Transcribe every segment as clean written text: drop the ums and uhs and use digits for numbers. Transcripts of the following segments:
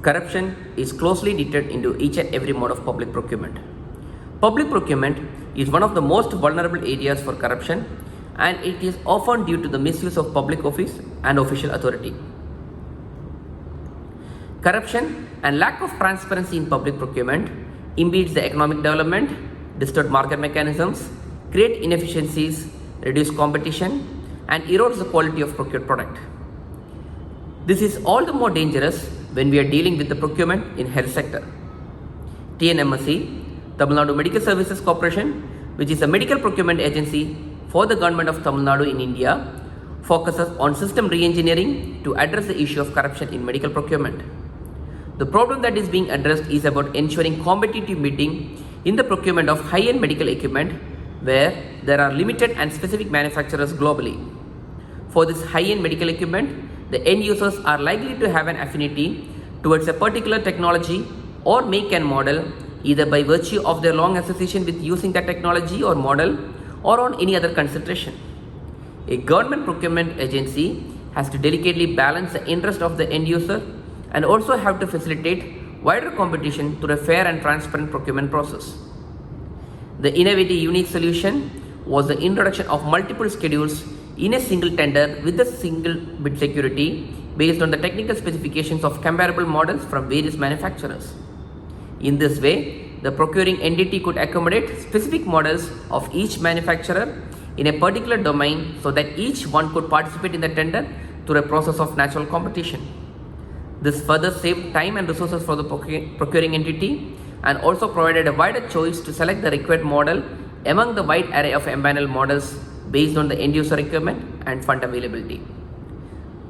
Corruption is closely knitted into each and every mode of public procurement. Public procurement is one of the most vulnerable areas for corruption, and it is often due to the misuse of public office and official authority. Corruption and lack of transparency in public procurement impedes the economic development, distort market mechanisms, create inefficiencies, reduce competition, and erodes the quality of procured product. This is all the more dangerous when we are dealing with the procurement in health sector. TNMSC, Tamil Nadu Medical Services Corporation, which is a medical procurement agency for the government of Tamil Nadu in India, focuses on system re-engineering to address the issue of corruption in medical procurement. The problem that is being addressed is about ensuring competitive bidding in the procurement of high-end medical equipment where there are limited and specific manufacturers globally. For this high-end medical equipment, the end users are likely to have an affinity towards a particular technology or make and model, either by virtue of their long association with using that technology or model or on any other consideration. A government procurement agency has to delicately balance the interest of the end user and also have to facilitate wider competition through a fair and transparent procurement process. The innovative unique solution was the introduction of multiple schedules in a single tender with a single bid security based on the technical specifications of comparable models from various manufacturers. In this way, the procuring entity could accommodate specific models of each manufacturer in a particular domain so that each one could participate in the tender through a process of natural competition. This further saved time and resources for the procuring entity and also provided a wider choice to select the required model among the wide array of empaneled models based on the end user requirement and fund availability.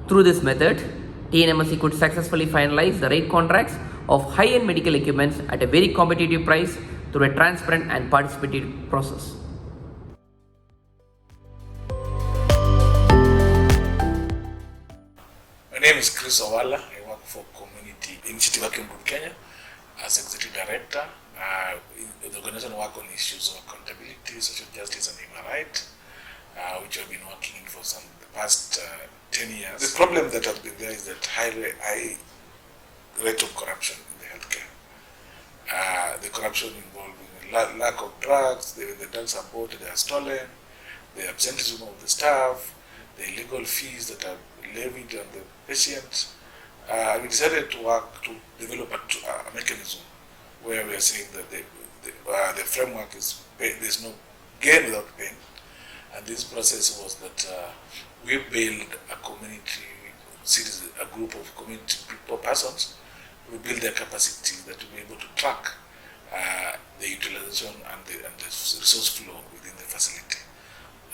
Through this method, TNMSC could successfully finalize the rate contracts of high-end medical equipments at a very competitive price through a transparent and participative process. My name is Chris Owala. I work for Community Thematic Working Group Kenya as Executive Director. The organization works on issues of accountability, social justice and human rights, which I've been working in for the past 10 years. The problem that has been there is that high rate of corruption in the healthcare. The corruption involving lack of drugs, the drugs are bought, they are stolen, the absenteeism of the staff, the illegal fees that are levied on the patients. We decided to work to develop a mechanism where we are saying that the framework is there's no gain without pain. And this process was that we build a community, a group of community people, persons. We build their capacity that will be able to track the utilization and the resource flow within the facility.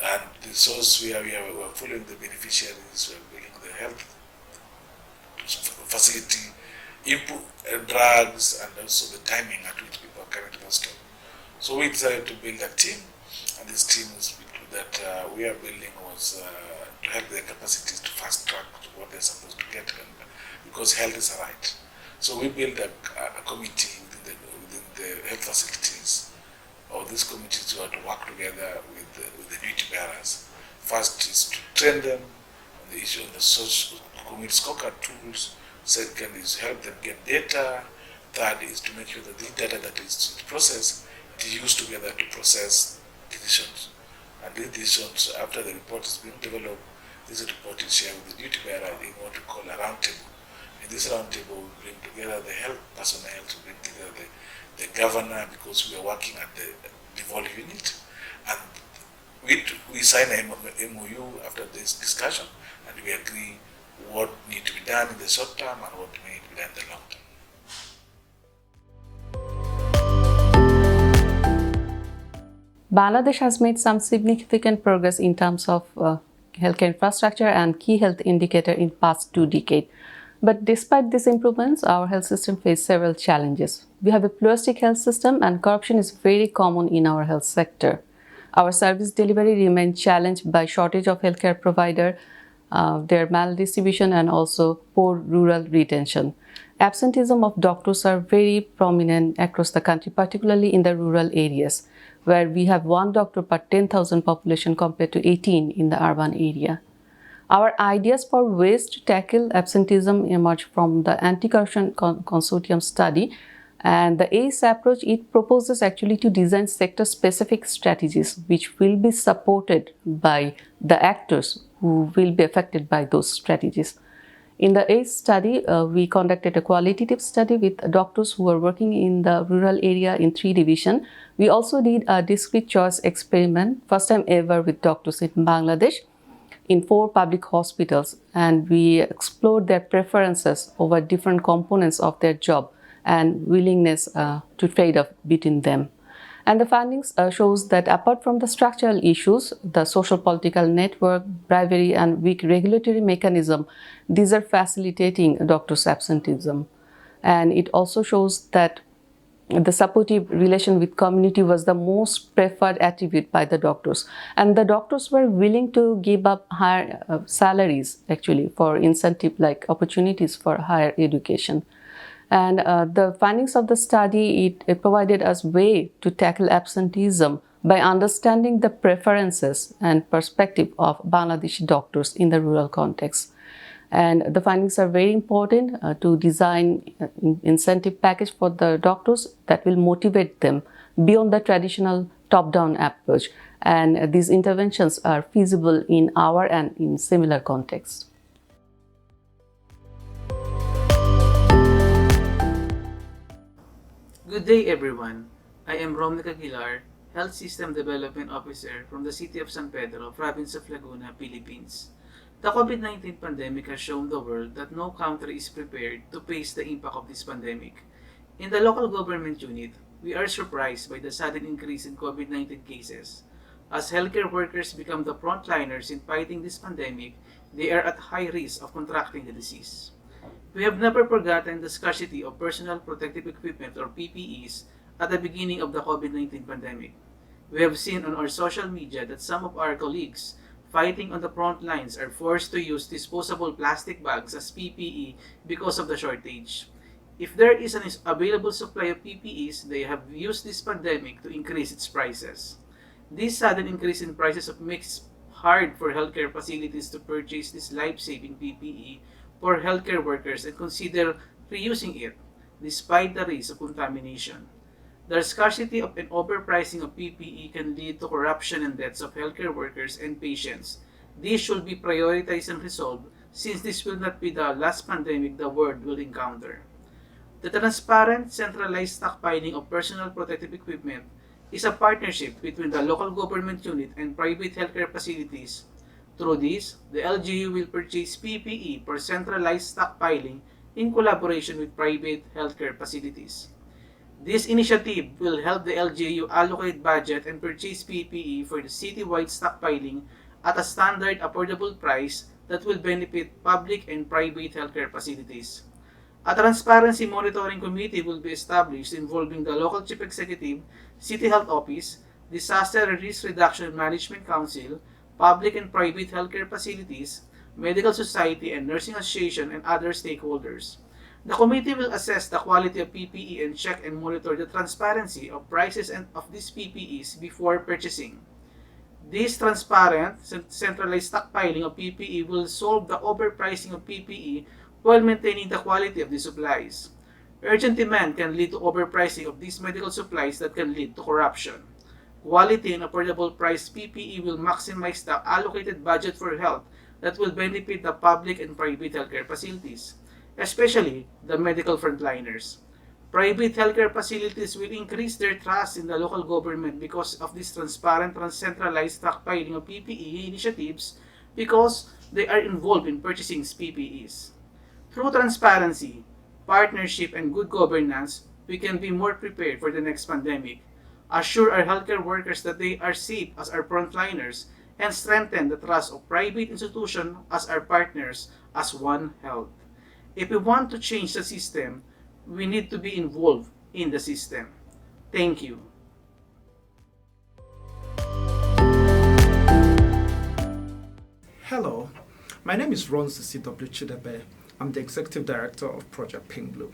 And the source where we are following the beneficiaries, we are building the health facility, input drugs, and also the timing at which people are coming to the hospital. So we decided to build a team, and this team that we are building was to help their capacities to fast track to what they're supposed to get, because health is a right. So we built a committee within the health facilities, or these committees who are to work together with the duty bearers. First is to train them on the issue of the social community scorecard tools. Second is help them get data. Third is to make sure that the data that is processed is used together to process decisions. And these decisions, after the report is being developed, this report is shared with the duty bearer in what we call a roundtable. In this roundtable, we bring together the health personnel, to bring together the governor, because we are working at the devolved unit, and we sign a MOU after this discussion, and we agree what needs to be done in the short term and what needs to be done in the long term. Bangladesh has made some significant progress in terms of healthcare infrastructure and key health indicator in past 2 decades. But despite these improvements, our health system faces several challenges. We have a pluralistic health system and corruption is very common in our health sector. Our service delivery remains challenged by shortage of healthcare provider, their maldistribution and also poor rural retention. Absenteeism of doctors are very prominent across the country, particularly in the rural areas, where we have 1 doctor per 10,000 population compared to 18 in the urban area. Our ideas for ways to tackle absenteeism emerged from the Anti-Corruption Consortium study, and the ACE approach, it proposes actually to design sector-specific strategies which will be supported by the actors who will be affected by those strategies. In the ACE study, we conducted a qualitative study with doctors who were working in the rural area in 3 divisions. We also did a discrete choice experiment, first time ever with doctors in Bangladesh, in 4 public hospitals, and we explored their preferences over different components of their job and willingness to trade off between them. And the findings shows that apart from the structural issues, the social political network, bribery and weak regulatory mechanism, these are facilitating doctors' absenteeism. And it also shows that the supportive relation with community was the most preferred attribute by the doctors. And the doctors were willing to give up higher salaries actually for incentive like opportunities for higher education. And the findings of the study, it provided us way to tackle absenteeism by understanding the preferences and perspective of Bangladeshi doctors in the rural context. And the findings are very important to design incentive package for the doctors that will motivate them beyond the traditional top-down approach. And these interventions are feasible in our and in similar contexts. Good day, everyone. I am Romnick Aguilar, Health System Development Officer from the City of San Pedro, Province of Laguna, Philippines. The COVID-19 pandemic has shown the world that no country is prepared to face the impact of this pandemic. In the local government unit, we are surprised by the sudden increase in COVID-19 cases. As healthcare workers become the frontliners in fighting this pandemic, they are at high risk of contracting the disease. We have never forgotten the scarcity of personal protective equipment or PPEs at the beginning of the COVID-19 pandemic. We have seen on our social media that some of our colleagues fighting on the front lines are forced to use disposable plastic bags as PPE because of the shortage. If there is an available supply of PPEs, they have used this pandemic to increase its prices. This sudden increase in prices makes it hard for healthcare facilities to purchase this life-saving PPE for healthcare workers and consider reusing it, despite the risk of contamination. The scarcity of and overpricing of PPE can lead to corruption and deaths of healthcare workers and patients. This should be prioritized and resolved since this will not be the last pandemic the world will encounter. The transparent, centralized stockpiling of personal protective equipment is a partnership between the local government unit and private healthcare facilities. Through this, the LGU will purchase PPE for centralized stockpiling in collaboration with private healthcare facilities. This initiative will help the LGU allocate budget and purchase PPE for the citywide stockpiling at a standard affordable price that will benefit public and private healthcare facilities. A transparency monitoring committee will be established involving the local chief executive, city health office, disaster risk reduction management council, public and private healthcare facilities, medical society and nursing association, and other stakeholders. The committee will assess the quality of PPE and check and monitor the transparency of prices and of these PPEs before purchasing. This transparent, centralized stockpiling of PPE will solve the overpricing of PPE while maintaining the quality of the supplies. Urgent demand can lead to overpricing of these medical supplies that can lead to corruption. Quality and affordable price PPE will maximize the allocated budget for health that will benefit the public and private healthcare facilities, especially the medical frontliners. Private healthcare facilities will increase their trust in the local government because of this transparent, centralized stockpiling of PPE initiatives because they are involved in purchasing PPEs. Through transparency, partnership, and good governance, we can be more prepared for the next pandemic, assure our healthcare workers that they are safe as our frontliners, and strengthen the trust of private institutions as our partners as One Health. If we want to change the system, we need to be involved in the system. Thank you. Hello, my name is Ron CCW Chidebe. I'm the Executive Director of Project Pink Blue.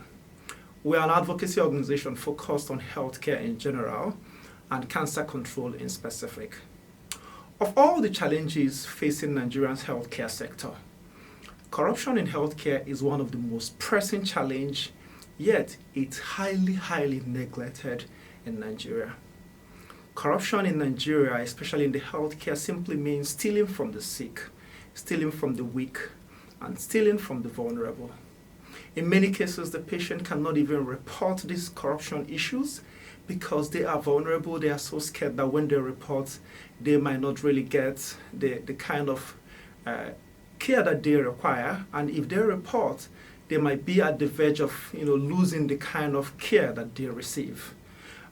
We are an advocacy organization focused on healthcare in general and cancer control in specific. Of all the challenges facing Nigeria's healthcare sector, corruption in healthcare is one of the most pressing challenges, yet it's highly neglected in Nigeria. Corruption in Nigeria, especially in the healthcare, simply means stealing from the sick, stealing from the weak, and stealing from the vulnerable. In many cases, the patient cannot even report these corruption issues because they are vulnerable. They are so scared that when they report, they might not really get the kind of care that they require. And if they report, they might be at the verge of losing the kind of care that they receive.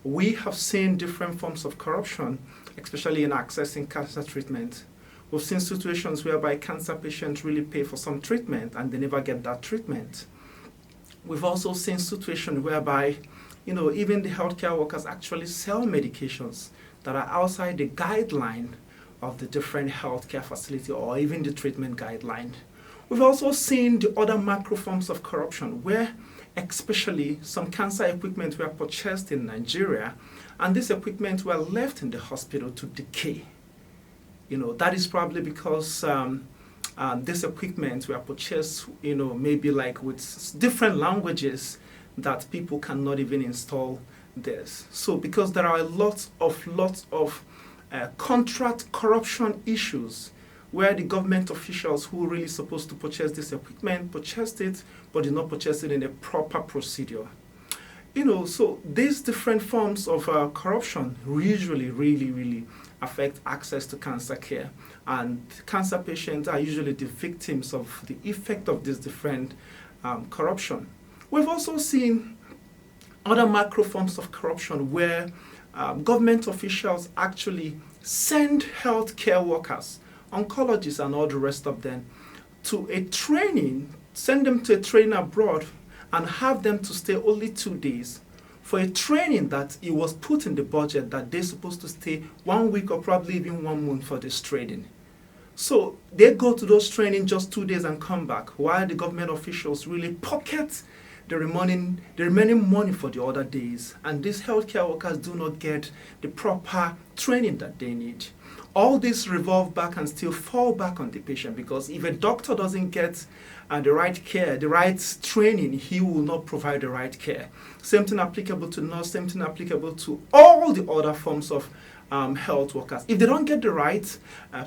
We have seen different forms of corruption, especially in accessing cancer treatment. We've seen situations whereby cancer patients really pay for some treatment and they never get that treatment. We've also seen situations whereby, even the healthcare workers actually sell medications that are outside the guideline of the different healthcare facility or even the treatment guideline. We've also seen the other macro forms of corruption where especially some cancer equipment were purchased in Nigeria and this equipment were left in the hospital to decay. That is probably because this equipment were purchased, maybe like with different languages that people cannot even install this. So because there are lots of contract corruption issues where the government officials who really supposed to purchase this equipment purchased it, but did not purchase it in a proper procedure. So these different forms of corruption usually really affect access to cancer care. And cancer patients are usually the victims of the effect of this different corruption. We've also seen other macro forms of corruption where government officials actually send healthcare workers, oncologists and all the rest of them, to a training, send them to a training abroad and have them to stay only 2 days for a training that it was put in the budget that they're supposed to stay 1 week or probably even 1 month for this training. So they go to those training just 2 days and come back, while the government officials really pocket the remaining money for the other days. And these healthcare workers do not get the proper training that they need. All this revolve back and still fall back on the patient, because if a doctor doesn't get the right care, the right training, he will not provide the right care. Same thing applicable to nurse, same thing applicable to all the other forms of health workers. If they don't get the right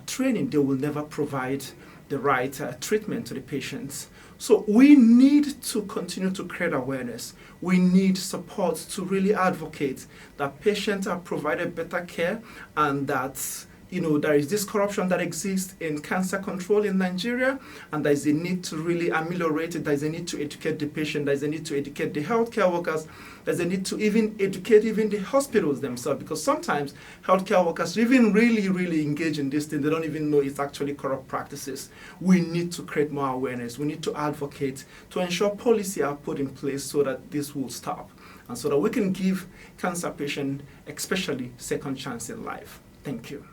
training, they will never provide the right treatment to the patients. So we need to continue to create awareness. We need support to really advocate that patients are provided better care and that there is this corruption that exists in cancer control in Nigeria, and there is a need to really ameliorate it. There is a need to educate the patient. There is a need to educate the healthcare workers. There is a need to even educate even the hospitals themselves, because sometimes healthcare workers even really engage in this thing. They don't even know it's actually corrupt practices. We need to create more awareness. We need to advocate to ensure policy are put in place so that this will stop, and so that we can give cancer patients, especially, second chance in life. Thank you.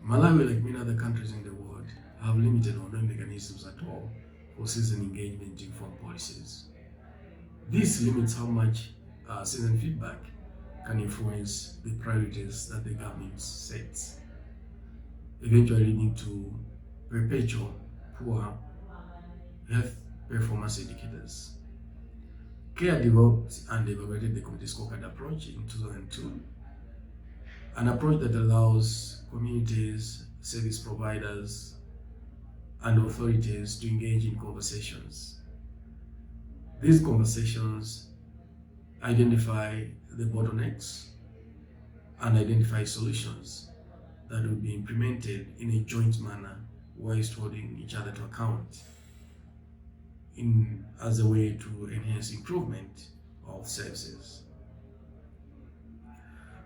Malawi, like many other countries in the world, have limited or no mechanisms at all for citizen engagement in foreign policies. This limits how much citizen feedback can influence the priorities that the government sets, eventually leading to perpetual poor health performance indicators. CARE developed and evaluated the community scorecard approach in 2002, an approach that allows communities, service providers, and authorities to engage in conversations. These conversations identify the bottlenecks and identify solutions that will be implemented in a joint manner whilst holding each other to account as a way to enhance improvement of services.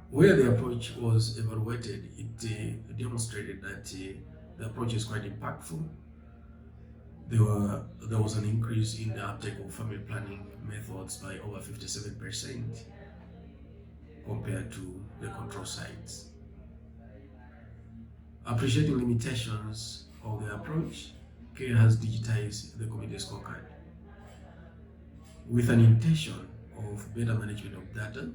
Where the approach was evaluated, it demonstrated that the approach is quite impactful. There was an increase in the uptake of family planning methods by over 57% compared to the control sites. Appreciating limitations of the approach, CARE has digitized the community scorecard with an intention of of better management of data,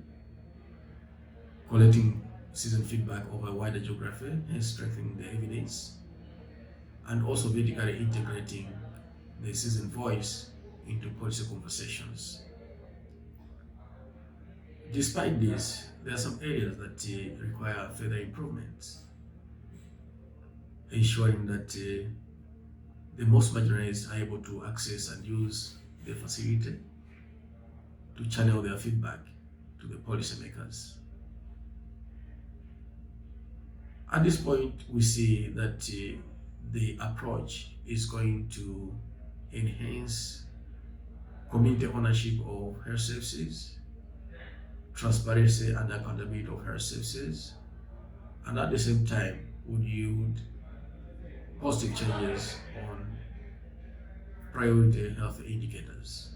collecting citizen feedback over a wider geography and strengthening the evidence, and also vertically integrating the citizen voice into policy conversations. Despite this, there are some areas that require further improvements, ensuring that the most marginalized are able to access and use the facility to channel their feedback to the policymakers. At this point, we see that the approach is going to enhance community ownership of health services, transparency and accountability of health services, and at the same time would yield positive changes on priority health indicators.